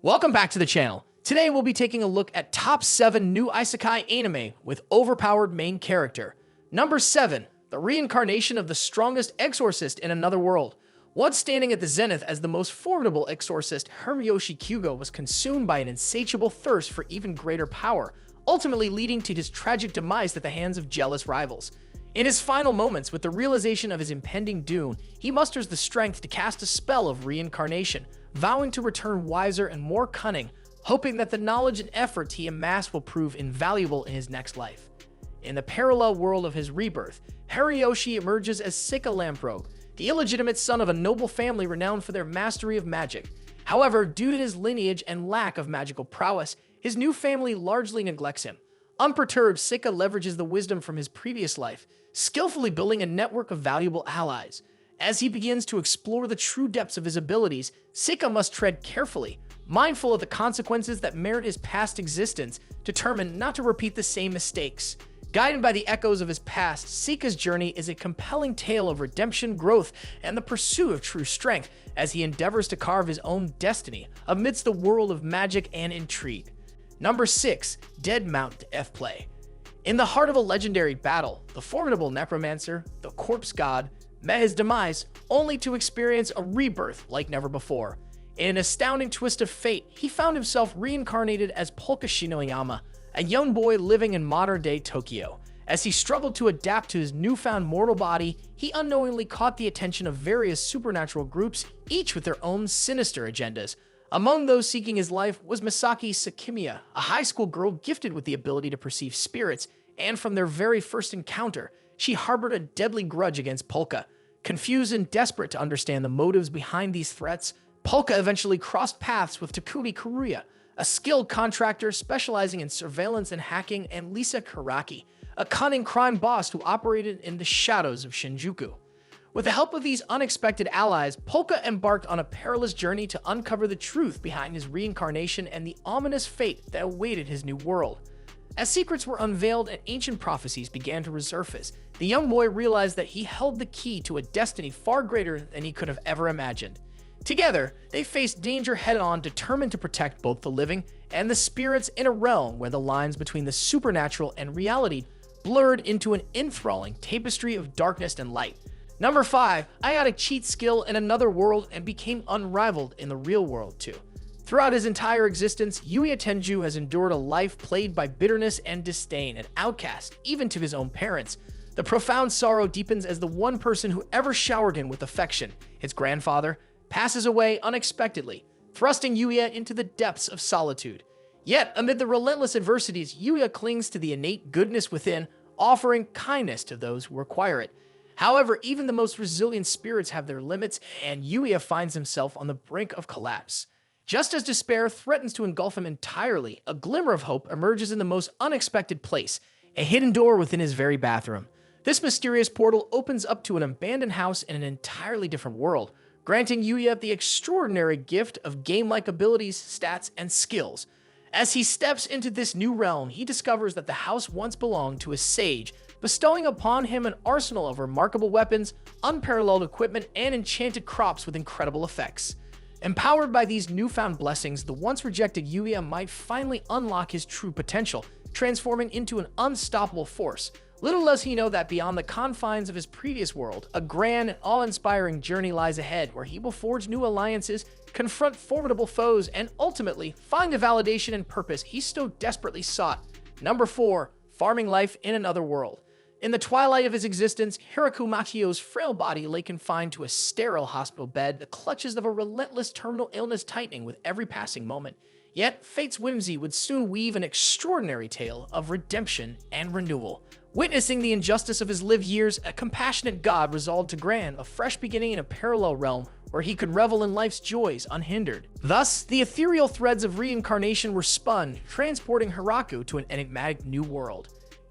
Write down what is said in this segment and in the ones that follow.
Welcome back to the channel. Today we'll be taking a look at top 7 new Isekai anime with overpowered main character. Number 7, the reincarnation of the strongest exorcist in another world. Once standing at the zenith as the most formidable exorcist, Hiroyoshi Kyugo was consumed by an insatiable thirst for even greater power, ultimately leading to his tragic demise at the hands of jealous rivals. In his final moments, with the realization of his impending doom, he musters the strength to cast a spell of reincarnation, vowing to return wiser and more cunning, hoping that the knowledge and efforts he amassed will prove invaluable in his next life. In the parallel world of his rebirth, Hiroyoshi emerges as Sika Lamprobe, the illegitimate son of a noble family renowned for their mastery of magic. However, due to his lineage and lack of magical prowess, his new family largely neglects him. Unperturbed, Sika leverages the wisdom from his previous life, skillfully building a network of valuable allies. As he begins to explore the true depths of his abilities, Sika must tread carefully, mindful of the consequences that merit his past existence, determined not to repeat the same mistakes. Guided by the echoes of his past, Sika's journey is a compelling tale of redemption, growth, and the pursuit of true strength as he endeavors to carve his own destiny amidst the world of magic and intrigue. Number 6, Dead Mount F Play. In the heart of a legendary battle, the formidable necromancer, the corpse god, met his demise only to experience a rebirth like never before. In an astounding twist of fate, he found himself reincarnated as Polka Shinoyama, a young boy living in modern-day Tokyo. As he struggled to adapt to his newfound mortal body, he unknowingly caught the attention of various supernatural groups, each with their own sinister agendas. Among those seeking his life was Misaki Sakimiya, a high school girl gifted with the ability to perceive spirits, and from their very first encounter, she harbored a deadly grudge against Polka. Confused and desperate to understand the motives behind these threats, Polka eventually crossed paths with Takumi Kuruya, a skilled contractor specializing in surveillance and hacking, and Lisa Karaki, a cunning crime boss who operated in the shadows of Shinjuku. With the help of these unexpected allies, Polka embarked on a perilous journey to uncover the truth behind his reincarnation and the ominous fate that awaited his new world. As secrets were unveiled and ancient prophecies began to resurface, the young boy realized that he held the key to a destiny far greater than he could have ever imagined. Together, they faced danger head-on, determined to protect both the living and the spirits in a realm where the lines between the supernatural and reality blurred into an enthralling tapestry of darkness and light. Number 5, Iotic cheats skill in another world and became unrivaled in the real world too. Throughout his entire existence, Yuya Tenju has endured a life plagued by bitterness and disdain, an outcast even to his own parents. The profound sorrow deepens as the one person who ever showered him with affection, his grandfather, passes away unexpectedly, thrusting Yuya into the depths of solitude. Yet, amid the relentless adversities, Yuya clings to the innate goodness within, offering kindness to those who require it. However, even the most resilient spirits have their limits, and Yuya finds himself on the brink of collapse. Just as despair threatens to engulf him entirely, a glimmer of hope emerges in the most unexpected place, a hidden door within his very bathroom. This mysterious portal opens up to an abandoned house in an entirely different world, granting Yuya the extraordinary gift of game-like abilities, stats, and skills. As he steps into this new realm, he discovers that the house once belonged to a sage, bestowing upon him an arsenal of remarkable weapons, unparalleled equipment, and enchanted crops with incredible effects. Empowered by these newfound blessings, the once rejected Yuya might finally unlock his true potential, transforming into an unstoppable force. Little does he know that beyond the confines of his previous world, a grand and awe-inspiring journey lies ahead where he will forge new alliances, confront formidable foes, and ultimately find the validation and purpose he so desperately sought. Number 4, farming life in another world. In the twilight of his existence, Hiraku Makio's frail body lay confined to a sterile hospital bed, the clutches of a relentless terminal illness tightening with every passing moment. Yet, fate's whimsy would soon weave an extraordinary tale of redemption and renewal. Witnessing the injustice of his lived years, a compassionate god resolved to grant a fresh beginning in a parallel realm where he could revel in life's joys unhindered. Thus, the ethereal threads of reincarnation were spun, transporting Hiraku to an enigmatic new world.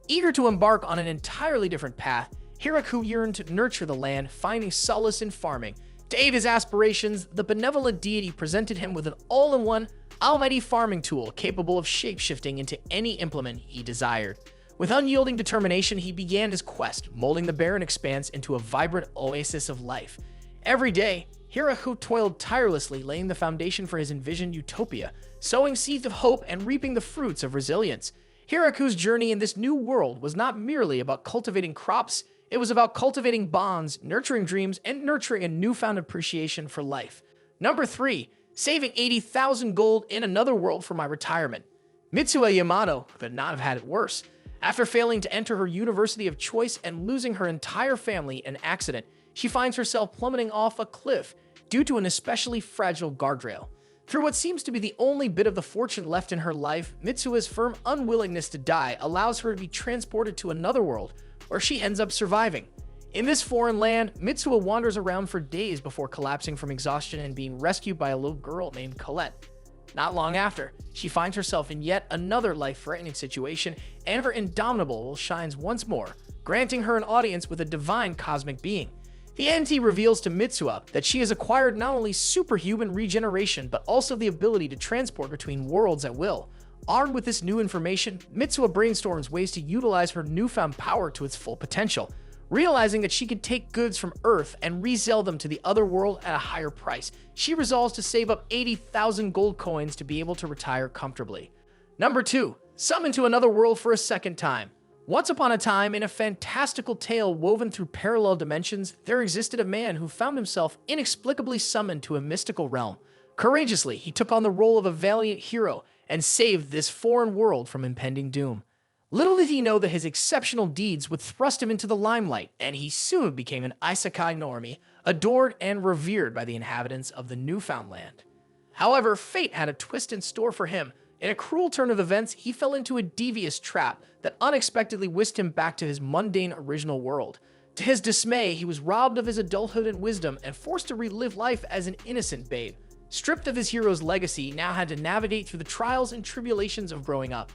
Eager to embark on an entirely different path, Hiraku yearned to nurture the land, finding solace in farming. To aid his aspirations, the benevolent deity presented him with an all-in-one, almighty farming tool capable of shape-shifting into any implement he desired. With unyielding determination, he began his quest, molding the barren expanse into a vibrant oasis of life. Every day, Hiraku toiled tirelessly, laying the foundation for his envisioned utopia, sowing seeds of hope and reaping the fruits of resilience. Hiraku's journey in this new world was not merely about cultivating crops, it was about cultivating bonds, nurturing dreams, and nurturing a newfound appreciation for life. Number 3. Saving 80,000 gold in another world for my retirement. Mitsuha Yamato could not have had it worse. After failing to enter her university of choice and losing her entire family in an accident, she finds herself plummeting off a cliff due to an especially fragile guardrail. Through what seems to be the only bit of the fortune left in her life, Mitsuha's firm unwillingness to die allows her to be transported to another world, where she ends up surviving. In this foreign land, Mitsuha wanders around for days before collapsing from exhaustion and being rescued by a little girl named Colette. Not long after, she finds herself in yet another life-threatening situation, and her indomitable will shines once more, granting her an audience with a divine cosmic being. The entity reveals to Mitsuha that she has acquired not only superhuman regeneration, but also the ability to transport between worlds at will. Armed with this new information, Mitsuha brainstorms ways to utilize her newfound power to its full potential. Realizing that she can take goods from Earth and resell them to the other world at a higher price, she resolves to save up 80,000 gold coins to be able to retire comfortably. Number 2. Summon to another world for a second time. Once upon a time, in a fantastical tale woven through parallel dimensions, there existed a man who found himself inexplicably summoned to a mystical realm. Courageously, he took on the role of a valiant hero and saved this foreign world from impending doom. Little did he know that his exceptional deeds would thrust him into the limelight, and he soon became an Isekai normie, adored and revered by the inhabitants of the newfound land. However, fate had a twist in store for him. In a cruel turn of events, he fell into a devious trap that unexpectedly whisked him back to his mundane original world. To his dismay, he was robbed of his adulthood and wisdom and forced to relive life as an innocent babe. Stripped of his hero's legacy, he now had to navigate through the trials and tribulations of growing up.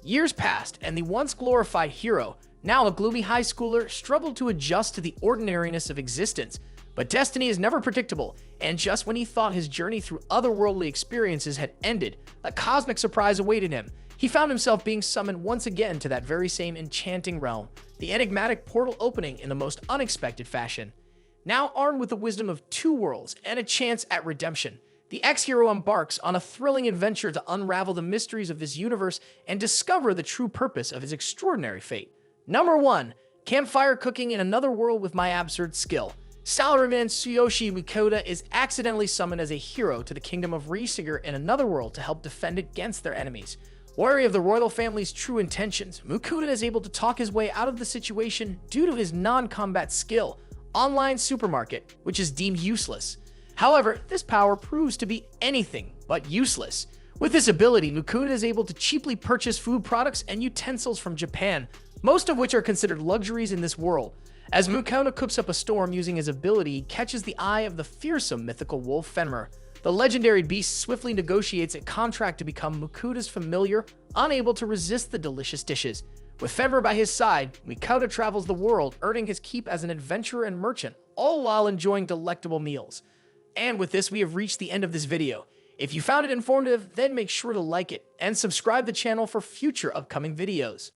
Years passed, and the once glorified hero, now a gloomy high schooler, struggled to adjust to the ordinariness of existence. But destiny is never predictable, and just when he thought his journey through otherworldly experiences had ended, a cosmic surprise awaited him. He found himself being summoned once again to that very same enchanting realm, the enigmatic portal opening in the most unexpected fashion. Now armed with the wisdom of 2 worlds and a chance at redemption, the ex-hero embarks on a thrilling adventure to unravel the mysteries of this universe and discover the true purpose of his extraordinary fate. Number 1. Campfire cooking in another world with my absurd skill. Salaryman Tsuyoshi Mikoda is accidentally summoned as a hero to the kingdom of Reesiger in another world to help defend against their enemies. Wary of the royal family's true intentions, Mikoda is able to talk his way out of the situation due to his non-combat skill, online supermarket, which is deemed useless. However, this power proves to be anything but useless. With this ability, Mikoda is able to cheaply purchase food products and utensils from Japan, most of which are considered luxuries in this world. As Mikoda cooks up a storm using his ability, he catches the eye of the fearsome mythical wolf Fenrir. The legendary beast swiftly negotiates a contract to become Mikoda's familiar, unable to resist the delicious dishes. With Fenrir by his side, Mikoda travels the world, earning his keep as an adventurer and merchant, all while enjoying delectable meals. And with this, we have reached the end of this video. If you found it informative, then make sure to like it and subscribe to the channel for future upcoming videos.